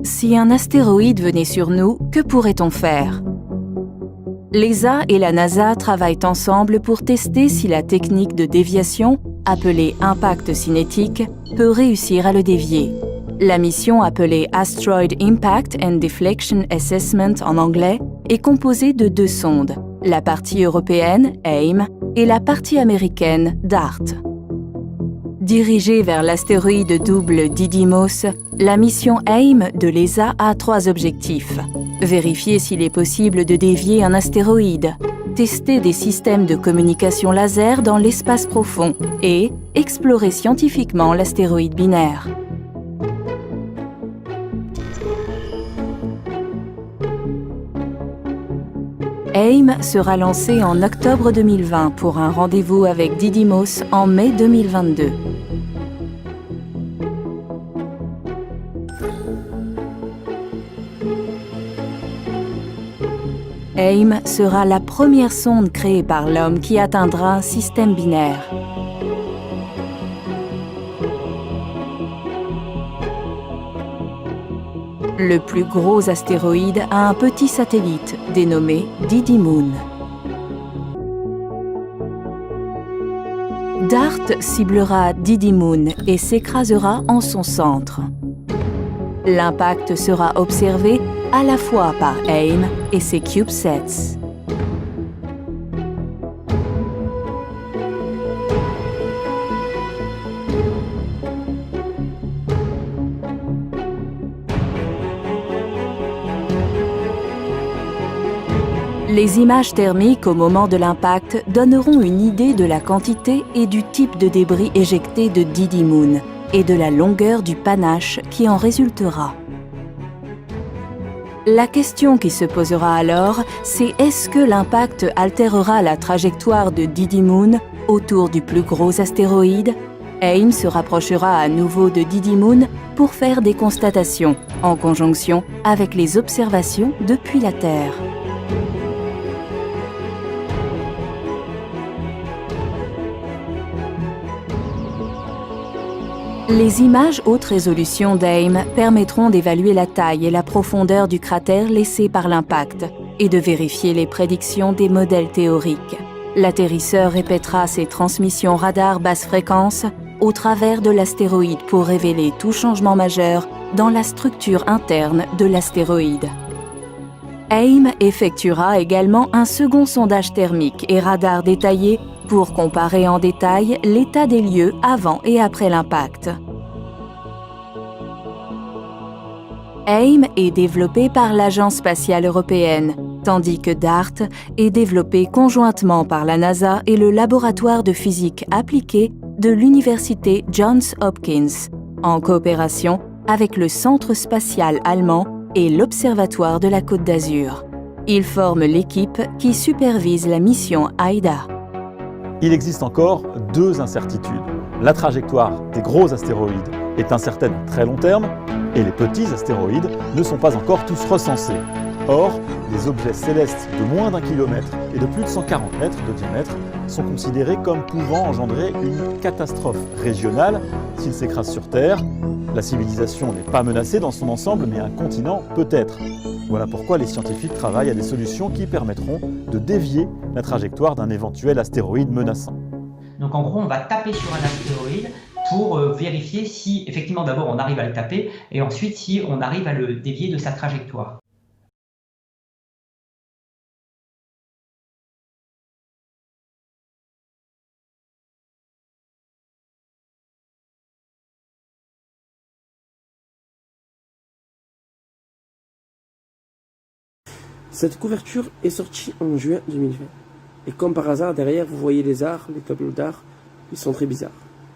Si un astéroïde venait sur nous, que pourrait-on faire? L'ESA et la NASA travaillent ensemble pour tester si la technique de déviation, appelée impact cinétique, peut réussir à le dévier. La mission appelée Asteroid Impact and Deflection Assessment en anglais est composée de 2 sondes, la partie européenne, AIM, et la partie américaine, DART. Dirigée vers l'astéroïde double Didymos, la mission AIM de l'ESA a 3 objectifs. Vérifier s'il est possible de dévier un astéroïde, tester des systèmes de communication laser dans l'espace profond et explorer scientifiquement l'astéroïde binaire. AIM sera lancé en octobre 2020 pour un rendez-vous avec Didymos en mai 2022. AIM sera la première sonde créée par l'homme qui atteindra un système binaire. Le plus gros astéroïde a un petit satellite dénommé Didymoon. DART ciblera Didymoon et s'écrasera en son centre. L'impact sera observé à la fois par AIM et ses CubeSats. Les images thermiques au moment de l'impact donneront une idée de la quantité et du type de débris éjecté de Didymoon et de la longueur du panache qui en résultera. La question qui se posera alors, c'est est-ce que l'impact altérera la trajectoire de Didymoon autour du plus gros astéroïde? AIM se rapprochera à nouveau de Didymoon pour faire des constatations, en conjonction avec les observations depuis la Terre. Les images haute résolution d'AIM permettront d'évaluer la taille et la profondeur du cratère laissé par l'impact et de vérifier les prédictions des modèles théoriques. L'atterrisseur répétera ses transmissions radar basse fréquence au travers de l'astéroïde pour révéler tout changement majeur dans la structure interne de l'astéroïde. AIM effectuera également un second sondage thermique et radar détaillé pour comparer en détail l'état des lieux avant et après l'impact. AIM est développé par l'Agence spatiale européenne, tandis que DART est développé conjointement par la NASA et le laboratoire de physique appliquée de l'université Johns Hopkins, en coopération avec le Centre spatial allemand et l'Observatoire de la Côte d'Azur. Ils forment l'équipe qui supervise la mission AIDA. Il existe encore 2 incertitudes. La trajectoire des gros astéroïdes est incertaine à très long terme et les petits astéroïdes ne sont pas encore tous recensés. Or, les objets célestes de moins d'1 kilomètre et de plus de 140 mètres de diamètre sont considérés comme pouvant engendrer une catastrophe régionale s'ils s'écrasent sur Terre. La civilisation n'est pas menacée dans son ensemble, mais un continent peut-être. Voilà pourquoi les scientifiques travaillent à des solutions qui permettront de dévier la trajectoire d'un éventuel astéroïde menaçant. Donc en gros, on va taper sur un astéroïde pour vérifier si, effectivement, d'abord on arrive à le taper, et ensuite si on arrive à le dévier de sa trajectoire. Cette couverture est sortie en juin 2020. Et comme par hasard, derrière, vous voyez les arts, les tableaux d'art, ils sont très bizarres.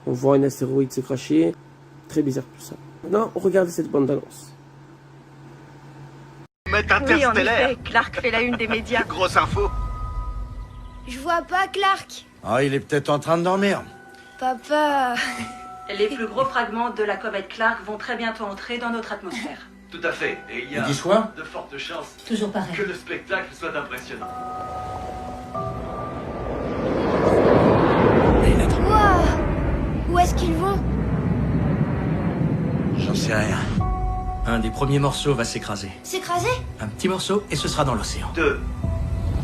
On voit un astéroïde se cracher, très bizarre tout ça. Maintenant, regardez cette bande-annonce. Oui, en effet, Clark fait la une des médias. Grosse info. Je vois pas Clark. Ah, il est peut-être en train de dormir. Papa... Les plus gros fragments de la comète Clark vont très bientôt entrer dans notre atmosphère. Tout à fait. Et il y a de fortes chances Toujours pareil. que le spectacle soit impressionnant. Wow. Où est-ce qu'ils vont? J'en sais rien. Un des premiers morceaux va s'écraser. S'écraser? Un petit morceau et ce sera dans l'océan. 2,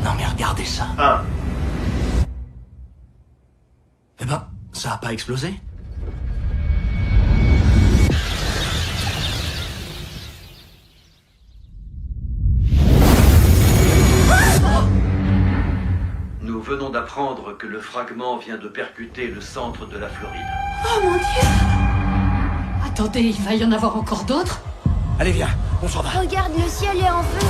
Non mais regardez ça. 1. Eh ben, ça a pas explosé. Nous venons d'apprendre que le fragment vient de percuter le centre de la Floride. Oh mon Dieu! Attendez, il va y en avoir encore d'autres? Allez viens, on s'en va. Regarde, le ciel est en feu.